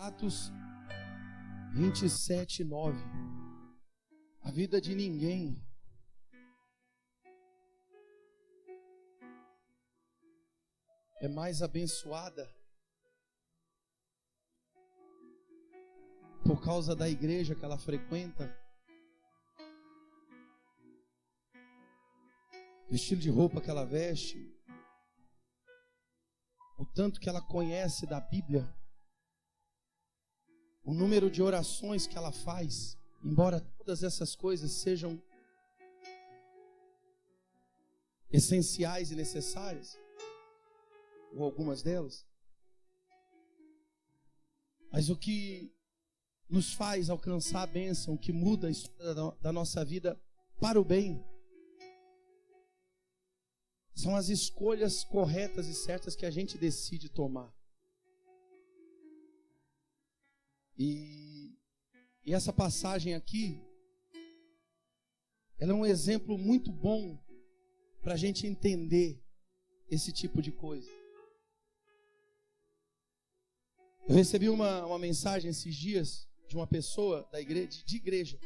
Atos 27:9. A vida de ninguém é mais abençoada por causa da igreja que ela frequenta, o estilo de roupa que ela veste, o tanto que ela conhece da Bíblia, o número de orações que ela faz, embora todas essas coisas sejam essenciais e necessárias, ou algumas delas, mas o que nos faz alcançar a bênção, que muda a história da nossa vida para o bem, são as escolhas corretas e certas que a gente decide tomar. E essa passagem aqui, ela é um exemplo muito bom para a gente entender esse tipo de coisa. Eu recebi uma mensagem esses dias de uma pessoa da igreja, de igreja.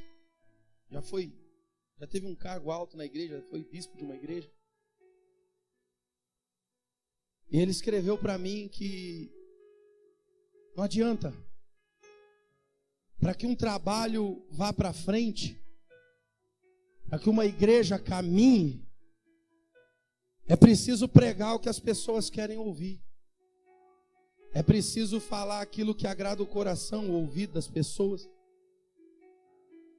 Já teve um cargo alto na igreja, foi bispo de uma igreja. E ele escreveu para mim que não adianta. Para que um trabalho vá para frente, para que uma igreja caminhe, é preciso pregar o que as pessoas querem ouvir. É preciso falar aquilo que agrada o coração, o ouvido das pessoas.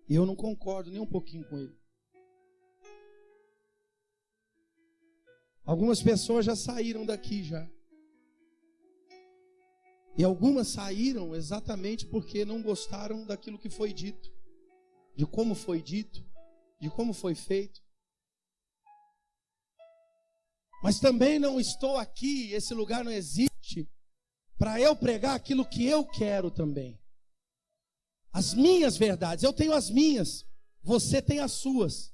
E eu não concordo nem um pouquinho com ele. Algumas pessoas já saíram daqui já. E algumas saíram exatamente porque não gostaram daquilo que foi dito, de como foi dito, de como foi feito. Mas também não estou aqui, esse lugar não existe, para eu pregar aquilo que eu quero também. As minhas verdades, eu tenho as minhas, você tem as suas.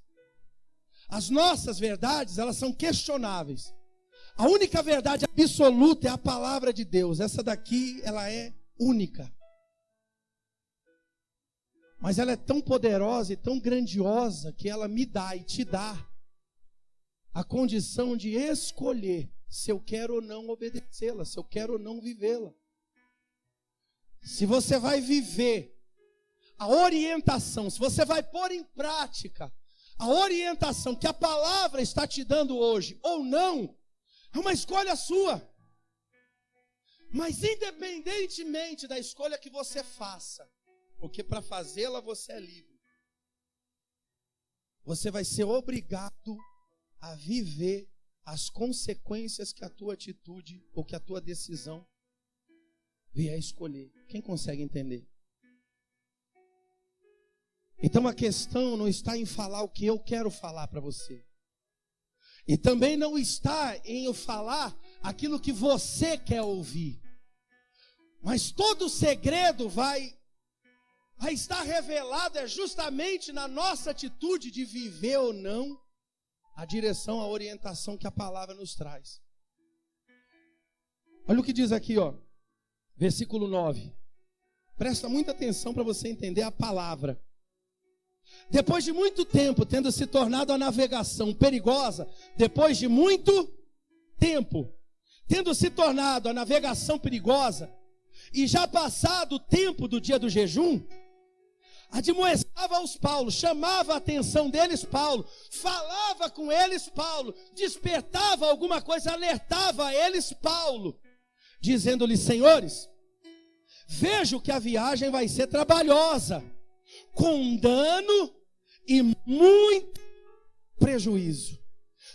As nossas verdades, elas são questionáveis. A única verdade absoluta é a palavra de Deus. Essa daqui, ela é única. Mas ela é tão poderosa e tão grandiosa que ela me dá e te dá a condição de escolher se eu quero ou não obedecê-la, se eu quero ou não vivê-la. Se você vai viver a orientação, se você vai pôr em prática a orientação que a palavra está te dando hoje ou não, é uma escolha sua. Mas independentemente da escolha que você faça, porque para fazê-la você é livre, você vai ser obrigado a viver as consequências que a tua atitude ou que a tua decisão vier a escolher. Quem consegue entender? Então a questão não está em falar o que eu quero falar para você. E também não está em eu falar aquilo que você quer ouvir. Mas todo o segredo vai estar revelado justamente na nossa atitude de viver ou não a direção, a orientação que a palavra nos traz. Olha o que diz aqui, ó, versículo 9. Presta muita atenção para você entender a palavra. Depois de muito tempo, tendo se tornado a navegação perigosa, depois de muito tempo, tendo se tornado a navegação perigosa, e já passado o tempo do dia do jejum, admoestava os Paulo, chamava a atenção deles Paulo, falava com eles Paulo, despertava alguma coisa, alertava eles Paulo, dizendo-lhes: senhores, vejo que a viagem vai ser trabalhosa, com dano e muito prejuízo,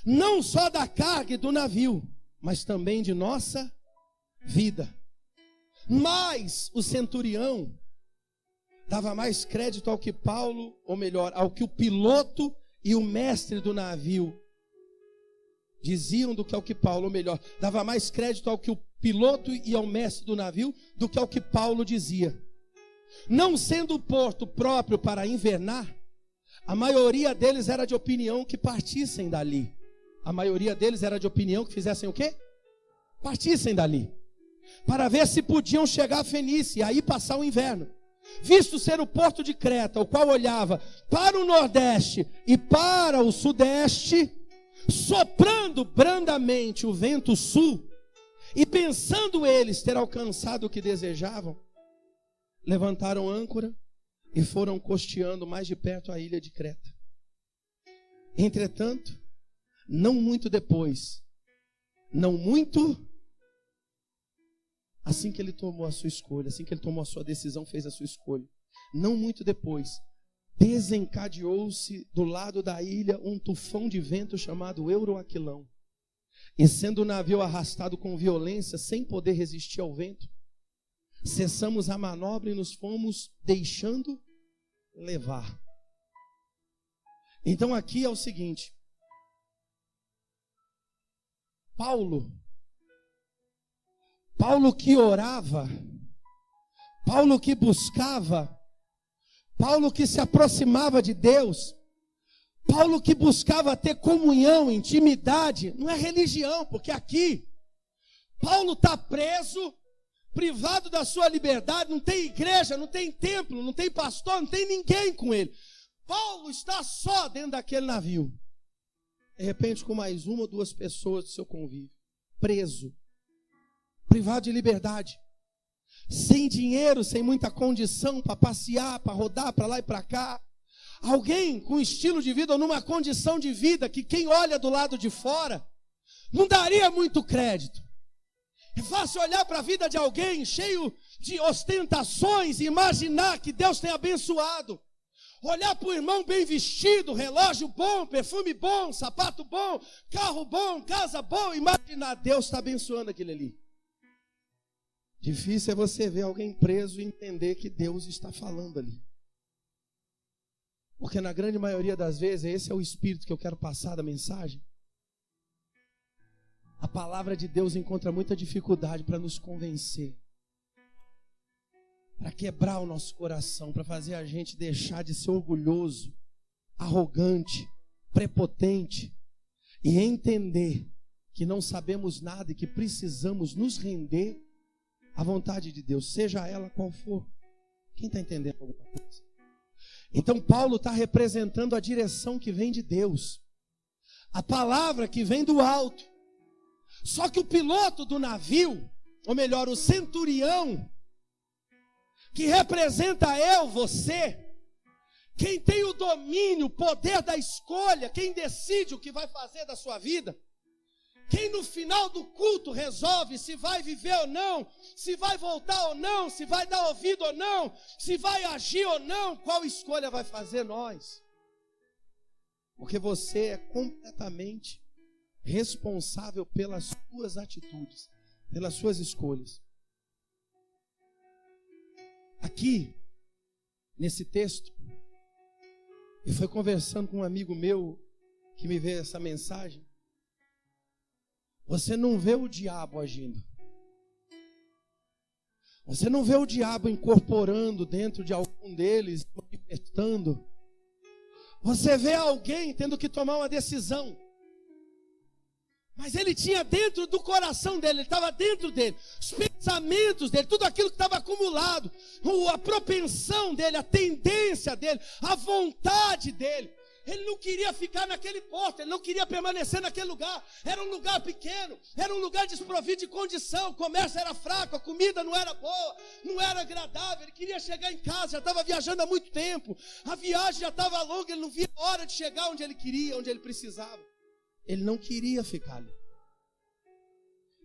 não só da carga e do navio, mas também de nossa vida. Mas o centurião dava mais crédito ao que Paulo, ou melhor, ao que o piloto e o mestre do navio diziam do que ao que Paulo, ou melhor, dava mais crédito ao que o piloto e ao mestre do navio do que ao que Paulo dizia. Não sendo o porto próprio para invernar, a maioria deles era de opinião que partissem dali. A maioria deles era de opinião que fizessem o quê? Partissem dali. para ver se podiam chegar a Fenícia e aí passar o inverno. Visto ser o porto de Creta, o qual olhava para o nordeste e para o sudeste, soprando brandamente o vento sul, e pensando eles ter alcançado o que desejavam, levantaram âncora e foram costeando mais de perto a ilha de Creta. Entretanto, não muito depois, assim que ele tomou a sua escolha, assim que ele tomou a sua decisão, fez a sua escolha, não muito depois, desencadeou-se do lado da ilha um tufão de vento chamado Euroaquilão. E sendo o navio arrastado com violência, sem poder resistir ao vento, cessamos a manobra e nos fomos deixando levar. Então aqui é o seguinte: Paulo que orava, Paulo que buscava, Paulo que se aproximava de Deus, Paulo que buscava ter comunhão, intimidade, não é religião, porque aqui Paulo está preso, privado da sua liberdade, não tem igreja, não tem templo, não tem pastor, não tem ninguém com ele. Paulo está só dentro daquele navio, de repente com mais uma ou duas pessoas do seu convívio, preso, privado de liberdade, sem dinheiro, sem muita condição para passear, para rodar para lá e para cá. Alguém com estilo de vida ou numa condição de vida que quem olha do lado de fora não daria muito crédito. É fácil olhar para a vida de alguém cheio de ostentações e imaginar que Deus tem abençoado. Olhar para o irmão bem vestido, relógio bom, perfume bom, sapato bom, carro bom, casa boa, imaginar Deus está abençoando aquele ali. Difícil é você ver alguém preso e entender que Deus está falando ali. Porque na grande maioria das vezes, esse é o espírito que eu quero passar da mensagem. A palavra de Deus encontra muita dificuldade para nos convencer, para quebrar o nosso coração, para fazer a gente deixar de ser orgulhoso, arrogante, prepotente e entender que não sabemos nada e que precisamos nos render à vontade de Deus, seja ela qual for. Quem está entendendo alguma coisa? Então Paulo está representando a direção que vem de Deus, a palavra que vem do alto. Só que o piloto do navio, ou melhor, o centurião, que representa eu, você, quem tem o domínio, o poder da escolha, quem decide o que vai fazer da sua vida, quem no final do culto resolve se vai viver ou não, se vai voltar ou não, se vai dar ouvido ou não, se vai agir ou não, qual escolha vai fazer nós? Porque você é completamente responsável pelas suas atitudes, pelas suas escolhas. Aqui, nesse texto, eu fui conversando com um amigo meu que me veio essa mensagem. Você não vê o diabo agindo. Você não vê o diabo incorporando dentro de algum deles, manifestando. Você vê alguém tendo que tomar uma decisão. Mas ele tinha dentro do coração dele, ele estava dentro dele, os pensamentos dele, tudo aquilo que estava acumulado, a propensão dele, a tendência dele, a vontade dele. Ele não queria ficar naquele porto, ele não queria permanecer naquele lugar. Era um lugar pequeno, era um lugar desprovido de condição, o comércio era fraco, a comida não era boa, não era agradável. Ele queria chegar em casa, já estava viajando há muito tempo, a viagem já estava longa, ele não via a hora de chegar onde ele queria, onde ele precisava. Ele não queria ficar ali.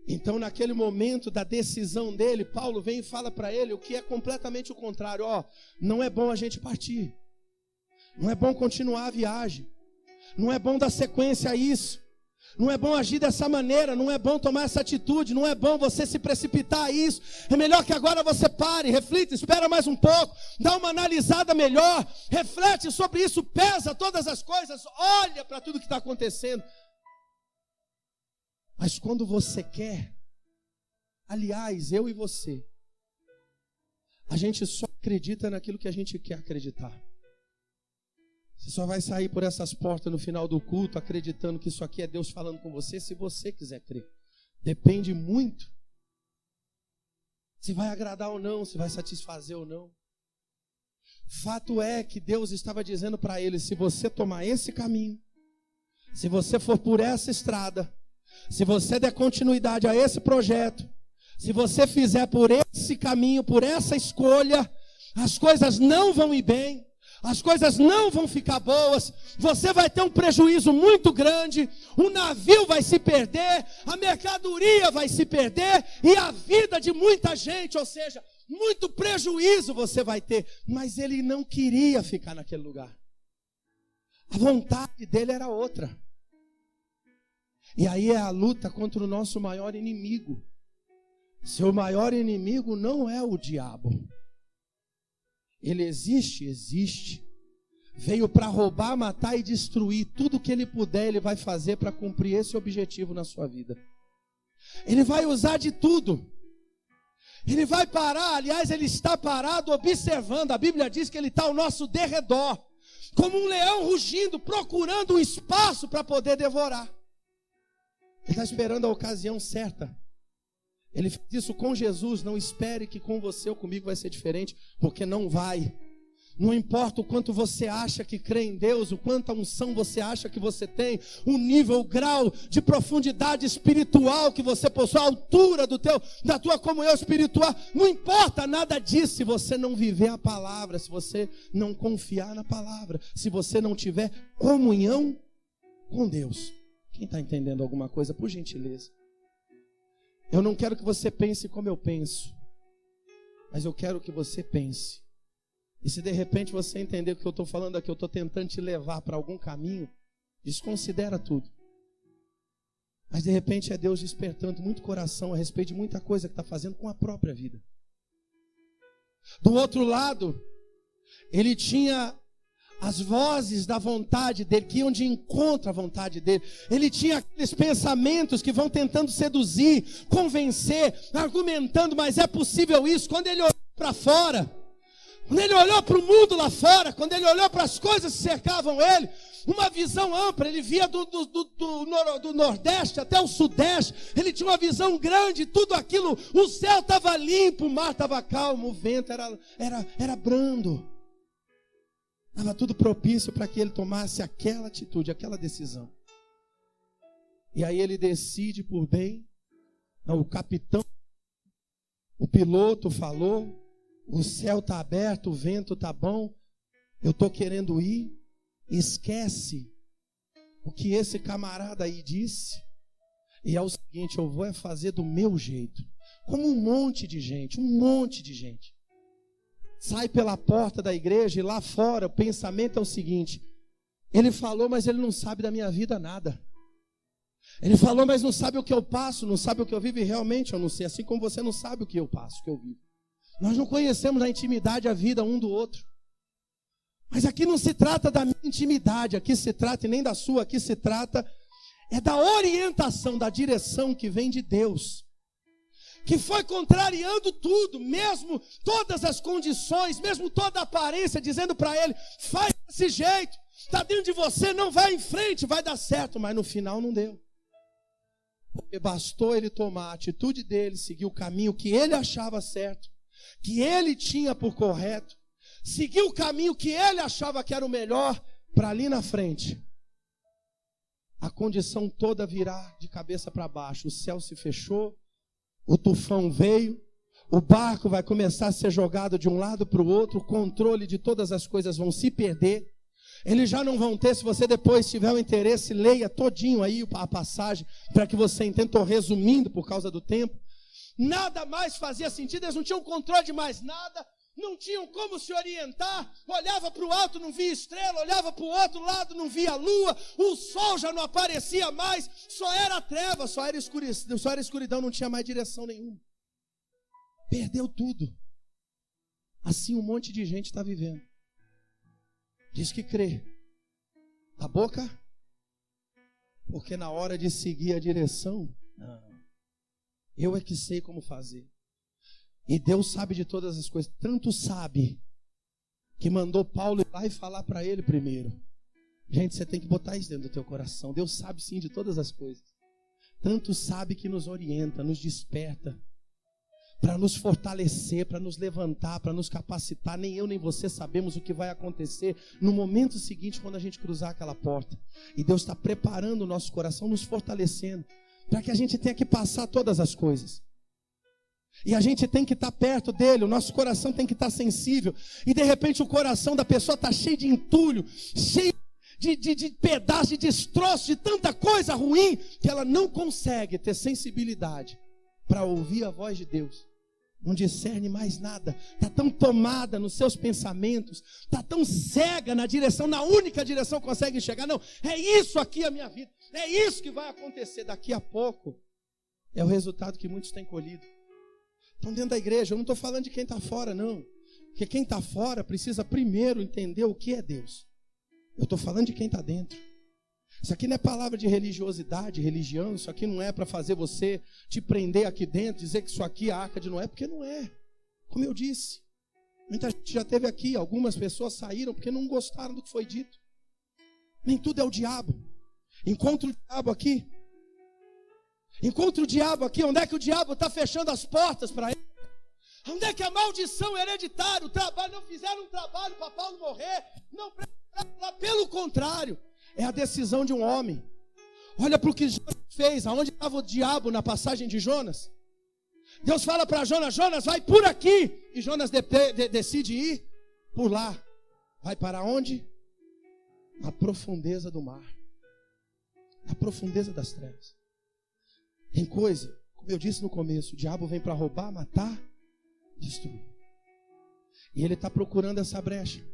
Então, naquele momento da decisão dele, Paulo vem e fala para ele o que é completamente o contrário. Não é bom a gente partir. Não é bom continuar a viagem. Não é bom dar sequência a isso. Não é bom agir dessa maneira. Não é bom tomar essa atitude. Não é bom você se precipitar a isso. É melhor que agora você pare, reflita, espera mais um pouco, dá uma analisada melhor, reflete sobre isso, pesa todas as coisas, olha para tudo que está acontecendo. Mas quando você quer, aliás, eu e você, a gente só acredita naquilo que a gente quer acreditar. Você só vai sair por essas portas no final do culto acreditando que isso aqui é Deus falando com você, se você quiser crer. Depende muito se vai agradar ou não, se vai satisfazer ou não. Fato é que Deus estava dizendo para ele: se você tomar esse caminho, se você for por essa estrada, se você der continuidade a esse projeto, se você fizer por esse caminho, por essa escolha, as coisas não vão ir bem, as coisas não vão ficar boas, você vai ter um prejuízo muito grande, o navio vai se perder, a mercadoria vai se perder, e a vida de muita gente, ou seja, muito prejuízo você vai ter. Mas ele não queria ficar naquele lugar. A vontade dele era outra. E aí é a luta contra o nosso maior inimigo. Seu maior inimigo não é o diabo. Ele existe. Veio para roubar, matar e destruir. Tudo que ele puder, ele vai fazer para cumprir esse objetivo na sua vida. Ele vai usar de tudo. Ele vai parar, aliás, ele está parado observando. A Bíblia diz que ele está ao nosso derredor, como um leão rugindo, procurando um espaço para poder devorar. Ele está esperando a ocasião certa. Ele fez isso com Jesus. Não espere que com você ou comigo vai ser diferente, porque não vai. Não importa o quanto você acha que crê em Deus, o quanto a unção você acha que você tem, o nível, o grau de profundidade espiritual que você possui, a altura da tua comunhão espiritual, não importa nada disso se você não viver a palavra, se você não confiar na palavra, se você não tiver comunhão com Deus. Quem está entendendo alguma coisa, por gentileza? Eu não quero que você pense como eu penso, mas eu quero que você pense. E se de repente você entender o que eu estou falando aqui, eu estou tentando te levar para algum caminho, desconsidera tudo. Mas de repente é Deus despertando muito coração a respeito de muita coisa que está fazendo com a própria vida. Do outro lado, ele tinha as vozes da vontade dele, que iam de encontro à vontade dele. Ele tinha aqueles pensamentos que vão tentando seduzir, convencer, argumentando, mas é possível isso? Quando ele olhou para fora, quando ele olhou para o mundo lá fora, quando ele olhou para as coisas que cercavam ele, uma visão ampla, ele via do nordeste até o sudeste, ele tinha uma visão grande, tudo aquilo, o céu estava limpo, o mar estava calmo, o vento era brando, estava tudo propício para que ele tomasse aquela atitude, aquela decisão. E aí ele decide por bem, não, o capitão, o piloto falou, o céu está aberto, o vento está bom, eu estou querendo ir. Esquece o que esse camarada aí disse. E é o seguinte, eu vou fazer do meu jeito. Como um monte de gente. Sai pela porta da igreja e lá fora o pensamento é o seguinte: ele falou, mas ele não sabe da minha vida nada. Ele falou, mas não sabe o que eu passo, não sabe o que eu vivo, e realmente eu não sei. Assim como você não sabe o que eu passo, o que eu vivo. Nós não conhecemos na intimidade a vida um do outro. Mas aqui não se trata da minha intimidade, aqui se trata, e nem da sua, aqui se trata é da orientação, da direção que vem de Deus. Que foi contrariando tudo, mesmo todas as condições, mesmo toda a aparência, dizendo para ele, faz desse jeito, está dentro de você, não vai em frente, vai dar certo, mas no final não deu. Porque bastou ele tomar a atitude dele, seguir o caminho que ele achava certo, que ele tinha por correto, seguir o caminho que ele achava que era o melhor, para ali na frente a condição toda virar de cabeça para baixo. O céu se fechou, o tufão veio, o barco vai começar a ser jogado de um lado para o outro, o controle de todas as coisas vão se perder. Eles já não vão ter, se você depois tiver o interesse, leia todinho aí a passagem, para que você entenda. Estou resumindo por causa do tempo. Nada mais fazia sentido, eles não tinham controle de mais nada, não tinham como se orientar, olhava para o alto, não via estrela, olhava para o outro lado, não via lua, o sol já não aparecia mais, só era treva, só era escuridão, não tinha mais direção nenhuma. Perdeu tudo. Assim um monte de gente está vivendo. Diz que crê. A boca? Porque na hora de seguir a direção, não. Eu é que sei como fazer. E Deus sabe de todas as coisas. Tanto sabe que mandou Paulo ir lá e falar para ele primeiro. Gente, você tem que botar isso dentro do teu coração. Deus sabe sim de todas as coisas. Tanto sabe que nos orienta, nos desperta. para nos fortalecer, para nos levantar, para nos capacitar. Nem eu nem você sabemos o que vai acontecer no momento seguinte, quando a gente cruzar aquela porta. E Deus está preparando o nosso coração, nos fortalecendo, para que a gente tenha que passar todas as coisas. E a gente tem que estar perto dele, o nosso coração tem que estar sensível. E de repente o coração da pessoa está cheio de entulho, cheio de pedaços, de destroços, de tanta coisa ruim, que ela não consegue ter sensibilidade para ouvir a voz de Deus. Não discerne mais nada, está tão tomada nos seus pensamentos, está tão cega na direção, na única direção que consegue enxergar. Não, é isso aqui a minha vida, é isso que vai acontecer daqui a pouco. É o resultado que muitos têm colhido. Estão dentro da igreja, eu não estou falando de quem está fora, não. Porque quem está fora precisa primeiro entender o que é Deus. Eu estou falando de quem está dentro. Isso aqui não é palavra de religiosidade, religião. Isso aqui não é para fazer você te prender aqui dentro, dizer que isso aqui é a arca de Noé, porque não é. Como eu disse, muita gente já esteve aqui, algumas pessoas saíram porque não gostaram do que foi dito. Nem tudo é o diabo. Encontra o diabo aqui. Encontra o diabo aqui. Onde é que o diabo está fechando as portas para ele? Onde é que a maldição hereditária, o trabalho, não fizeram um trabalho para Paulo morrer? Não prepararam lá, pelo contrário. É a decisão de um homem. Olha para o que Jonas fez. Aonde estava o diabo na passagem de Jonas? Deus fala para Jonas: Jonas, vai por aqui. E Jonas decide ir por lá. Vai para onde? Na profundeza do mar. Na profundeza das trevas. Tem coisa, como eu disse no começo, o diabo vem para roubar, matar, destruir. E ele está procurando essa brecha.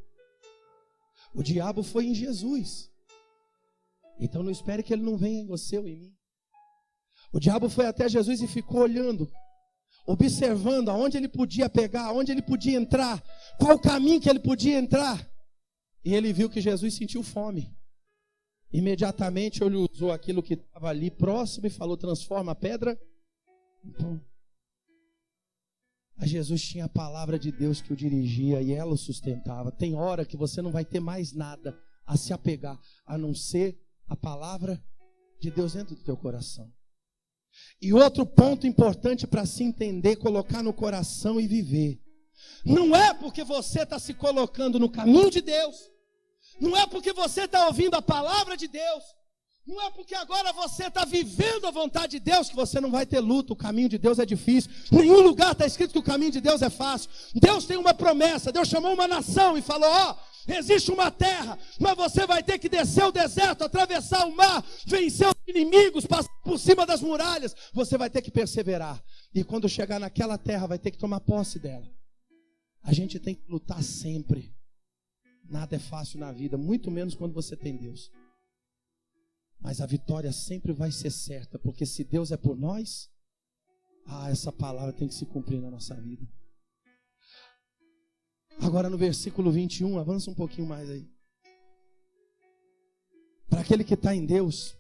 O diabo foi em Jesus. Então não espere que ele não venha em você ou em mim. O diabo foi até Jesus e ficou olhando, observando aonde ele podia pegar, aonde ele podia entrar, qual o caminho que ele podia entrar. E ele viu que Jesus sentiu fome. Imediatamente ele usou aquilo que estava ali próximo e falou: transforma a pedra em pão. Mas Jesus tinha a palavra de Deus que o dirigia e ela o sustentava. Tem hora que você não vai ter mais nada a se apegar, a não ser a palavra de Deus dentro do teu coração. E outro ponto importante para se entender, colocar no coração e viver. Não é porque você está se colocando no caminho de Deus, não é porque você está ouvindo a palavra de Deus, não é porque agora você está vivendo a vontade de Deus que você não vai ter luta. O caminho de Deus é difícil. Em nenhum lugar está escrito que o caminho de Deus é fácil. Deus tem uma promessa. Deus chamou uma nação e falou: existe uma terra, mas você vai ter que descer o deserto, atravessar o mar, vencer os inimigos, passar por cima das muralhas. Você vai ter que perseverar. E quando chegar naquela terra, vai ter que tomar posse dela. A gente tem que lutar sempre. Nada é fácil na vida, muito menos quando você tem Deus. Mas a vitória sempre vai ser certa, porque se Deus é por nós, essa palavra tem que se cumprir na nossa vida. Agora no versículo 21, avança um pouquinho mais aí. Para aquele que está em Deus,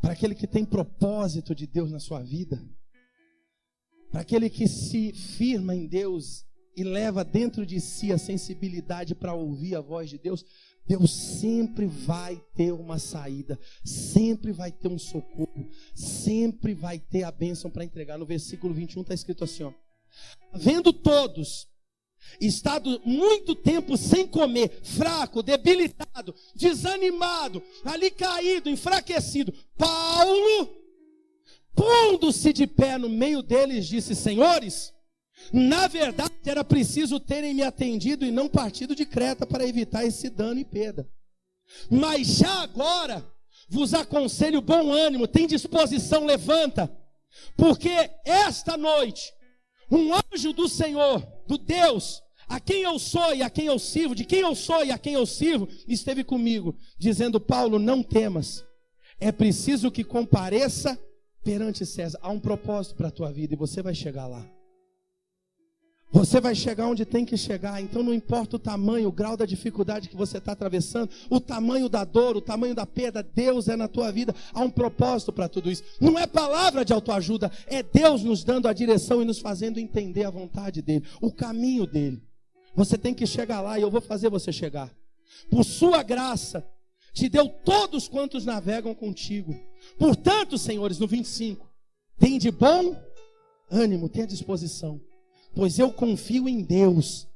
para aquele que tem propósito de Deus na sua vida, para aquele que se firma em Deus e leva dentro de si a sensibilidade para ouvir a voz de Deus, Deus sempre vai ter uma saída, sempre vai ter um socorro, sempre vai ter a bênção para entregar. No versículo 21 está escrito assim: vendo todos estado muito tempo sem comer, fraco, debilitado, desanimado, ali caído, enfraquecido, Paulo, pondo-se de pé no meio deles, disse: senhores, na verdade era preciso terem me atendido e não partido de Creta para evitar esse dano e perda. Mas já agora vos aconselho bom ânimo, tem disposição, levanta, porque esta noite um anjo do Senhor, do Deus a quem eu sou e a quem eu sirvo, de quem eu sou e a quem eu sirvo, esteve comigo, dizendo: Paulo, não temas, é preciso que compareça perante César. Há um propósito para a tua vida e você vai chegar lá. Você vai chegar onde tem que chegar. Então não importa o tamanho, o grau da dificuldade que você está atravessando, o tamanho da dor, o tamanho da perda, Deus é na tua vida. Há um propósito para tudo isso. Não é palavra de autoajuda, é Deus nos dando a direção e nos fazendo entender a vontade dele, o caminho dele. Você tem que chegar lá e eu vou fazer você chegar. Por sua graça, te deu todos quantos navegam contigo. Portanto, senhores, no 25, tem de bom ânimo, tenha disposição, pois eu confio em Deus,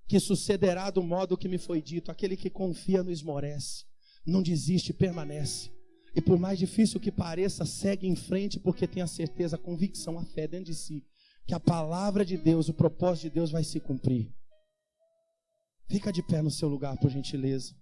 que sucederá do modo que me foi dito. Aquele que confia não esmorece, não desiste, permanece. E por mais difícil que pareça, segue em frente, porque tem a certeza, a convicção, a fé dentro de si, que a palavra de Deus, o propósito de Deus vai se cumprir. Fica de pé no seu lugar, por gentileza.